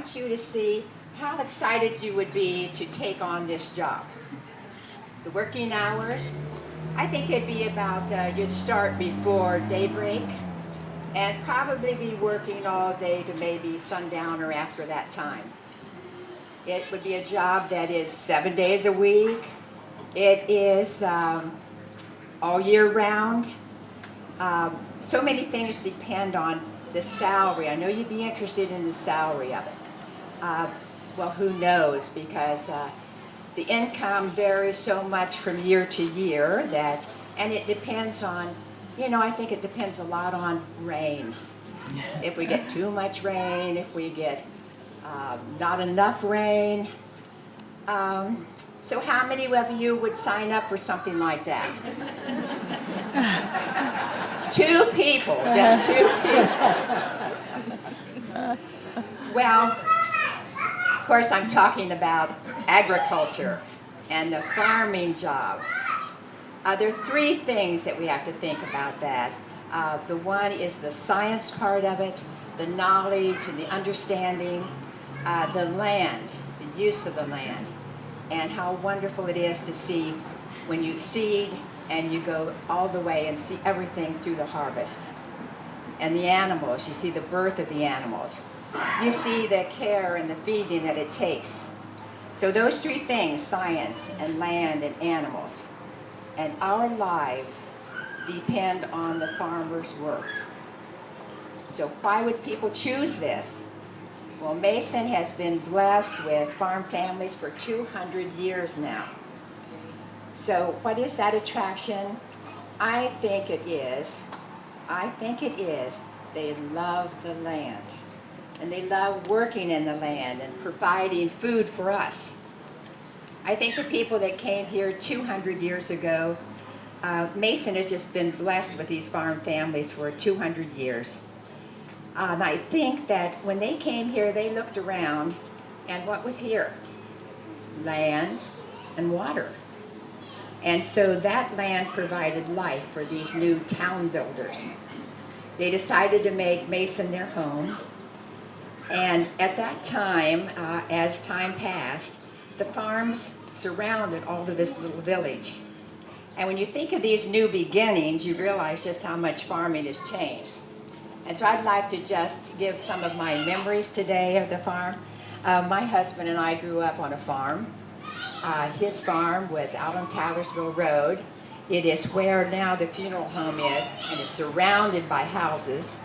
want you to see how excited you would be to take on this job. The working hours, I think it'd be about, you'd start before daybreak and probably be working all day to maybe sundown or after that time. It would be a job that is 7 days a week. It is all year round. So many things depend on the salary. I know you'd be interested in the salary of it. Well, who knows, because the income varies so much from year to year that, and it depends on, I think it depends a lot on rain. If we get too much rain, if we get not enough rain. So how many of you would sign up for something like that? 2 people, just 2 people. Well, of course I'm talking about agriculture and the farming job. There are 3 things that we have to think about that. The one is the science part of it, the knowledge and the understanding, the land, the use of the land, and how wonderful it is to see when you seed and you go all the way and see everything through the harvest. And the animals, you see the birth of the animals. You see the care and the feeding that it takes. So those 3 things, science and land and animals, and our lives depend on the farmer's work. So why would people choose this? Well, Mason has been blessed with farm families for 200 years now. So what is that attraction? I think it is, they love the land. And they love working in the land and providing food for us. I think the people that came here 200 years ago, Mason has just been blessed with these farm families for 200 years. And I think that when they came here, they looked around, and what was here? Land and water. And so that land provided life for these new town builders. They decided to make Mason their home. And at that time, as time passed, the farms surrounded all of this little village. And when you think of these new beginnings, you realize just how much farming has changed. And so I'd like to just give some of my memories today of the farm. My husband and I grew up on a farm. His farm was out on Taylorsville Road. It is where now the funeral home is, and it's surrounded by houses.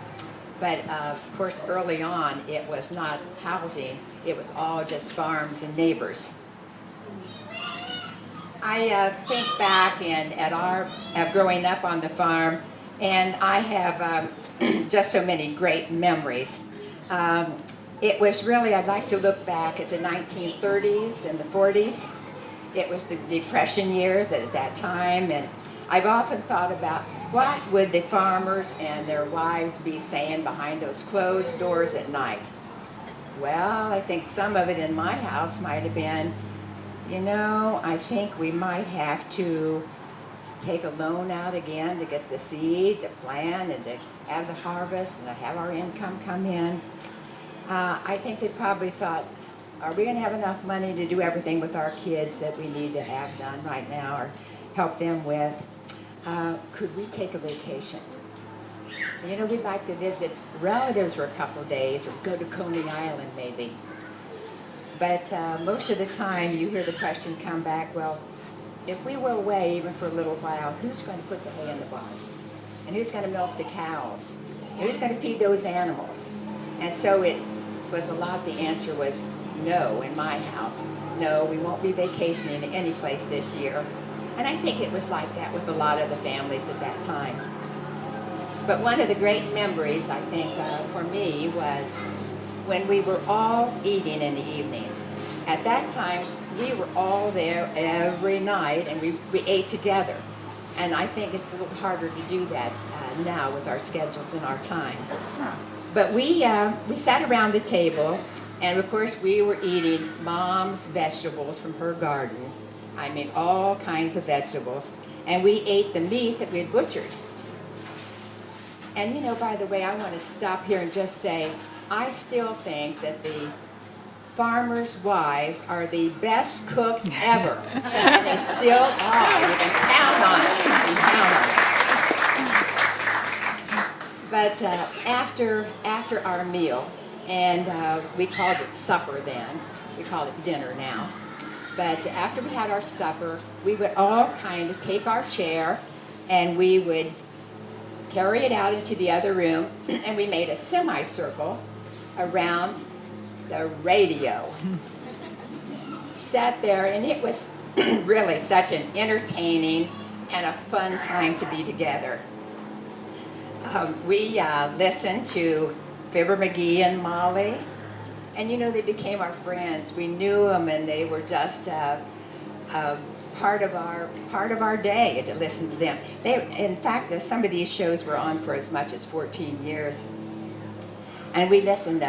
But of course, early on, it was not housing. It was all just farms and neighbors. I think back at growing up on the farm, and I have just so many great memories. It was really, I'd like to look back at the 1930s and the 40s. It was the Depression years at that time, and I've often thought about what would the farmers and their wives be saying behind those closed doors at night. Well, I think some of it in my house might have been, I think we might have to take a loan out again to get the seed, to plant, and to have the harvest, and to have our income come in. I think they probably thought, are we going to have enough money to do everything with our kids that we need to have done right now or help them with? Could we take a vacation? We'd like to visit relatives for a couple of days or go to Coney Island maybe. But most of the time you hear the question come back, well, if we were away even for a little while, who's going to put the hay in the barn? And who's going to milk the cows? And who's going to feed those animals? And so it was the answer was no in my house. No, we won't be vacationing in any place this year. And I think it was like that with a lot of the families at that time. But one of the great memories, I think, for me was when we were all eating in the evening. At that time, we were all there every night, and we ate together. And I think it's a little harder to do that now with our schedules and our time. But we sat around the table, and of course we were eating Mom's vegetables from her garden. I mean, all kinds of vegetables. And we ate the meat that we had butchered. And by the way, I want to stop here and just say, I still think that the farmers' wives are the best cooks ever. And they still are. You can count on it. You can count on it. But after our meal, and we called it supper then. We call it dinner now. But after we had our supper, we would all kind of take our chair and we would carry it out into the other room, and we made a semicircle around the radio. Sat there, and it was really such an entertaining and a fun time to be together. We listened to Fibber McGee and Molly, and they became our friends. We knew them, and they were just part of our day to listen to them. In fact, some of these shows were on for as much as 14 years. And we listened.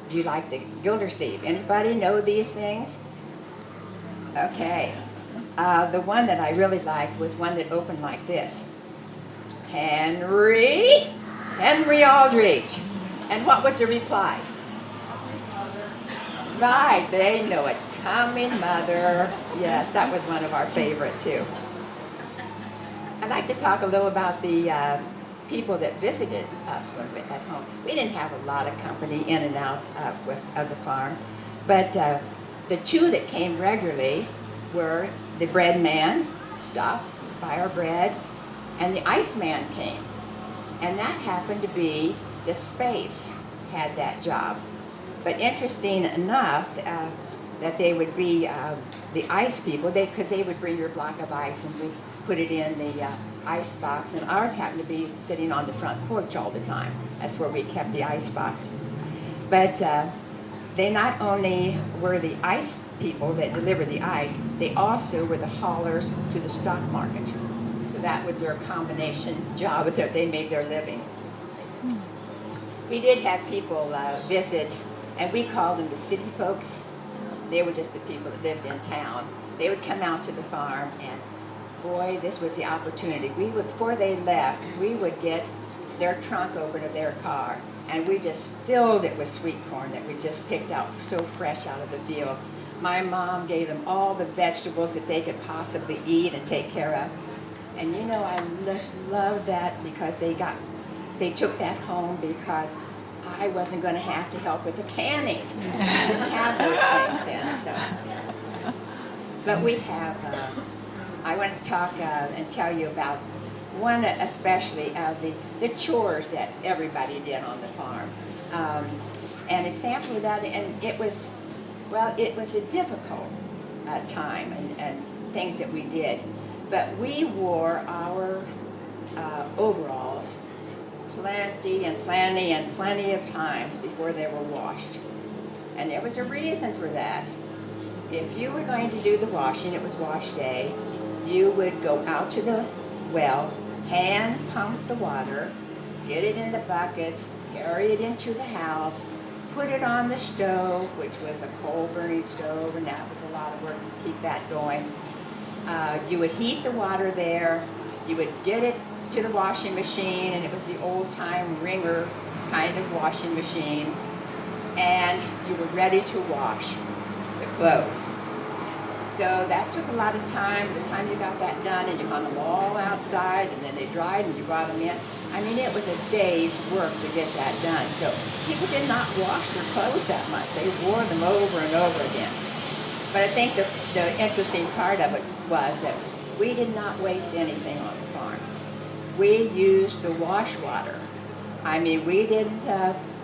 Do you like the Gildersleeve? Anybody know these things? Okay. The one that I really liked was one that opened like this. Henry Aldrich. And what was the reply? Right, they know it. Coming Mother. Yes, that was one of our favorite too. I'd like to talk a little about the people that visited us when we were at home. We didn't have a lot of company in and out of the farm, but the two that came regularly were the bread man, stopped by our bread, and the ice man came. And that happened to be the Spades had that job. But interesting enough, that they would be the ice people, because they would bring your block of ice and we put it in the ice box, and ours happened to be sitting on the front porch all the time. That's where we kept the ice box. But they not only were the ice people that delivered the ice, they also were the haulers to the stock market. So that was their combination job that they made their living. We did have people visit, and we called them the city folks. They were just the people that lived in town. They would come out to the farm, and boy, this was the opportunity. Before they left, we would get their trunk open of their car, and we just filled it with sweet corn that we just picked out so fresh out of the field. My mom gave them all the vegetables that they could possibly eat and take care of. And I just loved that because they took that home because I wasn't going to have to help with the canning. We didn't have those things then. So. But we have, I want to talk and tell you about one especially of the chores that everybody did on the farm. An example of that, and it was a difficult time and things that we did. But we wore our overalls plenty of times before they were washed. And there was a reason for that. If you were going to do the washing, it was wash day, you would go out to the well, hand pump the water, get it in the buckets, carry it into the house, put it on the stove, which was a coal-burning stove, and that was a lot of work to keep that going. You would heat the water there, you would get it to the washing machine, and it was the old-time wringer kind of washing machine, and you were ready to wash the clothes. So that took a lot of time. By the time you got that done, and you hung them all outside, and then they dried, and you brought them in. I mean, it was a day's work to get that done. So people did not wash their clothes that much. They wore them over and over again. But I think the interesting part of it was that we did not waste anything on the farm. We used the wash water. I mean, we didn't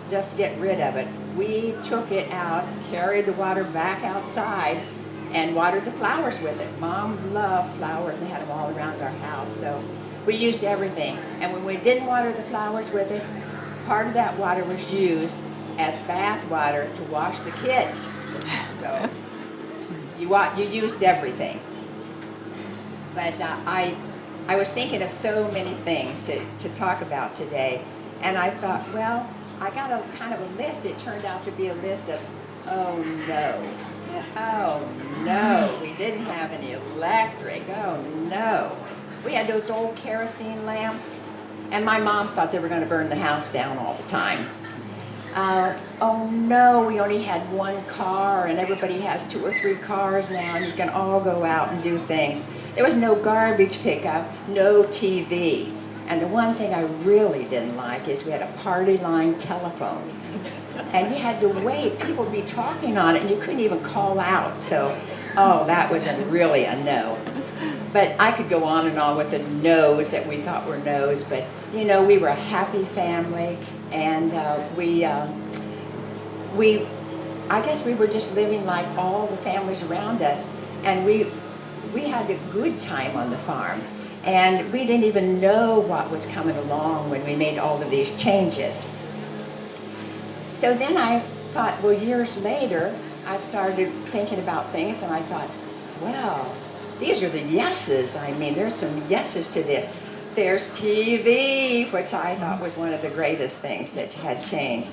just get rid of it. We took it out, carried the water back outside, and watered the flowers with it. Mom loved flowers, and they had them all around our house, so we used everything. And when we didn't water the flowers with it, part of that water was used as bath water to wash the kids. So you used everything. But I was thinking of so many things to talk about today, and I thought, well, I got a kind of a list. It turned out to be a list of, oh no, we didn't have any electric, oh no. We had those old kerosene lamps, and my mom thought they were going to burn the house down all the time. Oh no, we only had one car and everybody has 2 or 3 cars now and you can all go out and do things. There was no garbage pickup, no TV. And the one thing I really didn't like is we had a party line telephone. And you had to wait, people would be talking on it and you couldn't even call out. So, oh, that was really a no. But I could go on and on with the no's that we thought were no's, but you know, we were a happy family, and I guess we were just living like all the families around us, and we had a good time on the farm, and we didn't even know what was coming along when we made all of these changes. So then I thought, well, years later, I started thinking about things, and I thought, well, these are the yeses. I mean, there's some yeses to this. There's TV, which I thought was one of the greatest things that had changed.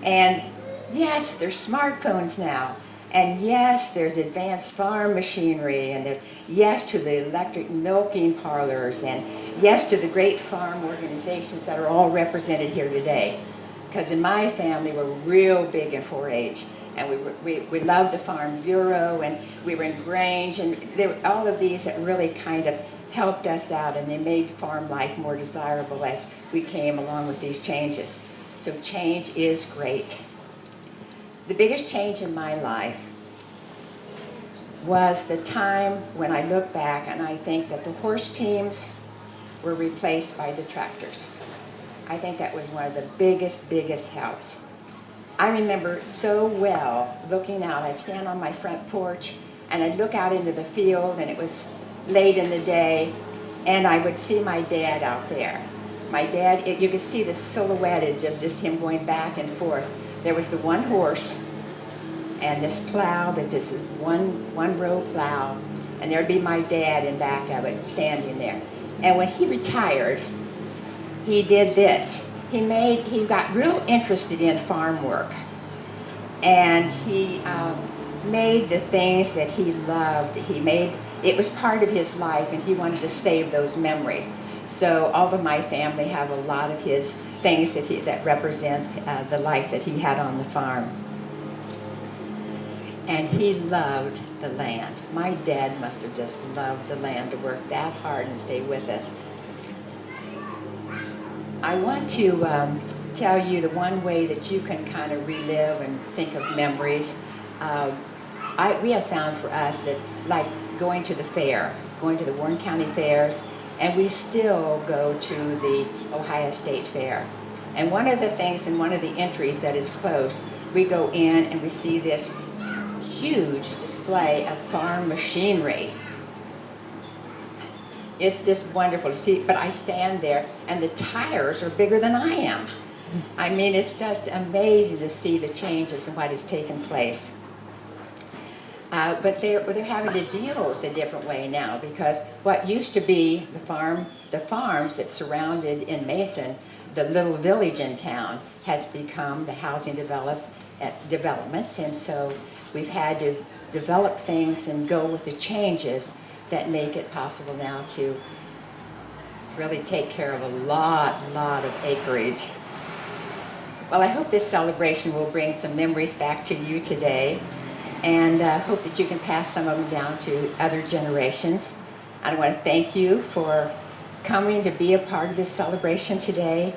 And yes, there's smartphones now. And yes, there's advanced farm machinery. And there's yes to the electric milking parlors. And yes to the great farm organizations that are all represented here today. Because in my family, we're real big in 4-H. And we loved the Farm Bureau, and we were in Grange, and there were all of these that really kind of helped us out, and they made farm life more desirable as we came along with these changes. So change is great. The biggest change in my life was the time when I look back and I think that the horse teams were replaced by the tractors. I think that was one of the biggest helps. I remember so well looking out. I'd stand on my front porch and I'd look out into the field, and it was late in the day, and I would see my dad out there. My dad, you could see the silhouette of just him going back and forth. There was the one horse and this plow, that this one row plow, and there'd be my dad in back of it standing there. And when he retired, he did this. He got real interested in farm work, and he made the things that he loved. It was part of his life, and he wanted to save those memories. So all of my family have a lot of his things that represent the life that he had on the farm. And he loved the land. My dad must have just loved the land, to work that hard and stay with it. I want to tell you the one way that you can kind of relive and think of memories. We have found for us that, like going to the fair, going to the Warren County fairs, and we still go to the Ohio State Fair. And one of the things in one of the entries that is close, we go in and we see this huge display of farm machinery. It's just wonderful to see, but I stand there and the tires are bigger than I am. I mean, it's just amazing to see the changes and what has taken place. But they're having to deal with a different way now, because what used to be the farms that surrounded in Mason, the little village in town, has become the housing developments, and so we've had to develop things and go with the changes that make it possible now to really take care of a lot of acreage. Well, I hope this celebration will bring some memories back to you today, and hope that you can pass some of them down to other generations. I want to thank you for coming to be a part of this celebration today.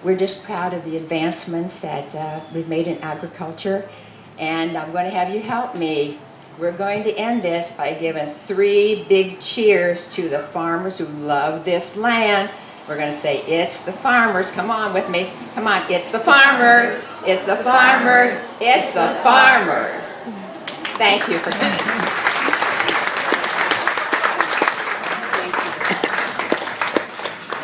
We're just proud of the advancements that we've made in agriculture, and I'm going to have you help me. We're going to end this by giving 3 big cheers to the farmers who love this land. We're going to say, it's the farmers. Come on with me. Come on, it's the farmers. It's the farmers. It's the farmers. Thank you for coming.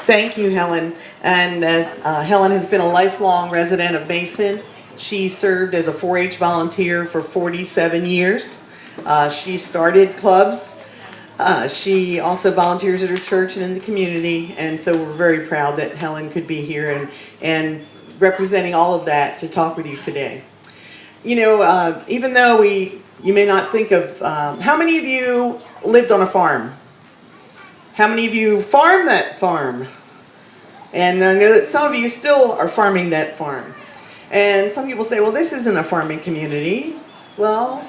Thank you, Helen. And as Helen has been a lifelong resident of Mason, she served as a 4-H volunteer for 47 years. She started clubs. She also volunteers at her church and in the community, and so we're very proud that Helen could be here and representing all of that to talk with you today. You know, even though you may not think of, how many of you lived on a farm? How many of you farm that farm? And I know that some of you still are farming that farm. And some people say, well, this isn't a farming community. Well,